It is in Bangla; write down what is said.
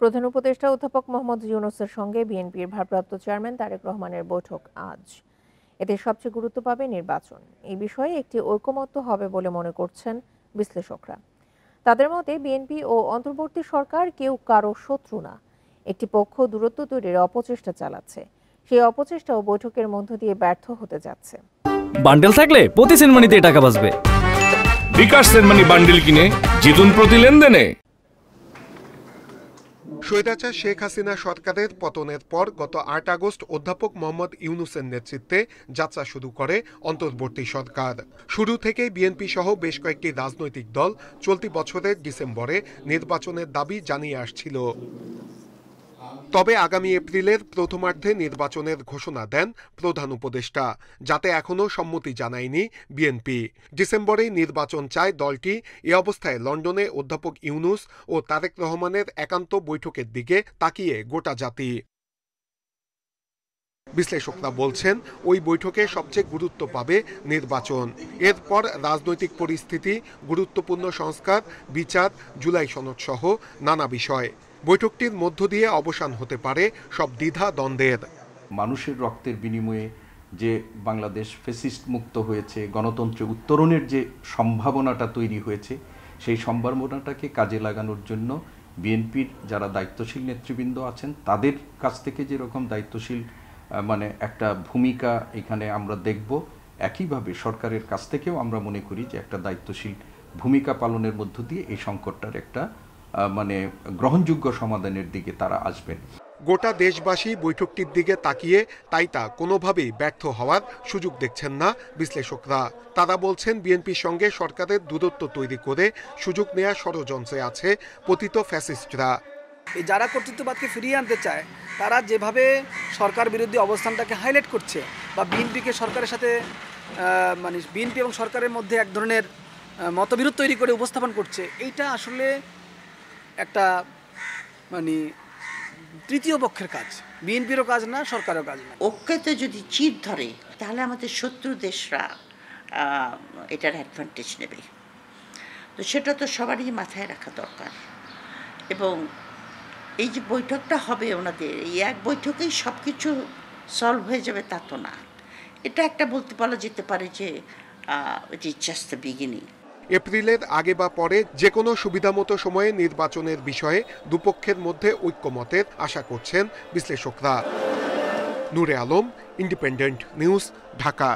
প্রধান উপদেষ্টা অধ্যাপক মোহাম্মদ ইউনূসের সঙ্গে বিএনপির ভারপ্রাপ্ত চেয়ারম্যান তারেক রহমানের বৈঠক আজ। এতে সবচেয়ে গুরুত্ব পাবে নির্বাচন। এই বিষয়ে একটি ঐকমত্য হবে বলে মনে করছেন বিশ্লেষকরা। তাদের মতে বিএনপি ও অন্তর্বর্তী সরকার কেউ কারো শত্রু না, একটি পক্ষ দূরত্ব তৈরির অপচেষ্টা চালাচ্ছে। সেই অপচেষ্টাও বৈঠকের মধ্য দিয়ে ব্যর্থ হতে যাচ্ছে। বান্ডেল থাকলে প্রতি সেনমানিতে টাকা বাঁচবে। বিকাশ সেনমানি বান্ডেল কিনে জিতুন প্রতি লেনদেনে। স্বৈরাচার শেখ হাসিনা সরকারের পতনের পর গত ৮ আগস্ট অধ্যাপক মোহাম্মদ ইউনূসের নেতৃত্বে যাত্রা শুরু করে অন্তর্বর্তী সরকার। শুরু থেকেই বিএনপি সহ বেশ কয়েকটি রাজনৈতিক দল চলতি বছরের ডিসেম্বরে নির্বাচনের দাবি জানিয়ে আসছিল। তবে আগামী এপ্রিলের প্রথমার্ধে নির্বাচনের ঘোষণা দেন প্রধান উপদেষ্টা, যাতে এখনও সম্মতি জানায়নি বিএনপি। ডিসেম্বরেই নির্বাচন চায় দলটি। এ অবস্থায় লন্ডনে অধ্যাপক ইউনূস ও তারেক রহমানের একান্ত বৈঠকের দিকে তাকিয়ে গোটা জাতি। বিশ্লেষকরা বলছেন ওই বৈঠকে সবচেয়ে গুরুত্ব পাবে নির্বাচন, এরপর রাজনৈতিক পরিস্থিতি, গুরুত্বপূর্ণ সংস্কার, বিচার, জুলাই সনদ সহ নানা বিষয়। বৈঠকটির মধ্য দিয়ে অবসান হতে পারে সব দ্বিধা দ্বন্দ্বের। মানুষের রক্তের বিনিময়ে যে বাংলাদেশ ফ্যাসিস্ট মুক্ত হয়েছে, গণতন্ত্রে উত্তরণের যে সম্ভাবনাটা তৈরি হয়েছে, সেই সম্ভাবনাটাকে কাজে লাগানোর জন্য বিএনপির যারা দায়িত্বশীল নেতৃবৃন্দ আছেন তাদের কাছ থেকে যেরকম দায়িত্বশীল একটা ভূমিকা এখানে আমরা দেখব, একইভাবে সরকারের কাছ থেকেও আমরা মনে করি যে একটা দায়িত্বশীল ভূমিকা পালনের মধ্য দিয়ে এই সংকটটার একটা গ্রহণযোগ্য সমাধানের দিকে তারা আসবেন। গোটা দেশবাসী বৈঠকটির দিকে তাকিয়ে তাই তা কোনোভাবেই ব্যর্থ হওয়ার সুযোগ দেখছেন না বিশ্লেষকরা। তারা বলছেন বিএনপির সঙ্গে সরকারের দূরত্ব তৈরি করে সুযোগ নেওয়ার ষড়যন্ত্রে আছে পতিত ফ্যাসিস্টরা। যারা কর্তৃত্ববাদকে ফিরিয়ে আনতে চায় তারা যেভাবে সরকার বিরোধী অবস্থানটাকে হাইলাইট করছে বা বিএনপিকে সরকারের সাথে বিএনপি এবং সরকারের মধ্যে এক ধরনের মতবিরোধ তৈরি করে উপস্থাপন করছে, এইটা আসলে একটা তৃতীয় পক্ষের কাজ, বিএনপিরও কাজ না, সরকারের কাজ না। ঐক্যতে যদি চির ধরে তাহলে আমাদের শত্রু দেশরা এটার অ্যাডভান্টেজ নেবে। তো সেটা তো সবারই মাথায় রাখা দরকার। এবং এই যে বৈঠকটা হবে ওনাদের, এই এক বৈঠকেই সব কিছু সলভ হয়ে যাবে তা তো না। এটা একটা বলা যেতে পারে যে it is just the beginning. এপ্রিলের আগে বা পরে যে কোনো সুবিধামতো সময়ে নির্বাচনের বিষয়ে দুপক্ষের মধ্যে ঐক্যমতের আশা করছেন বিশ্লেষকরা। নূরে আলম, ইন্ডিপেন্ডেন্ট নিউজ, ঢাকা।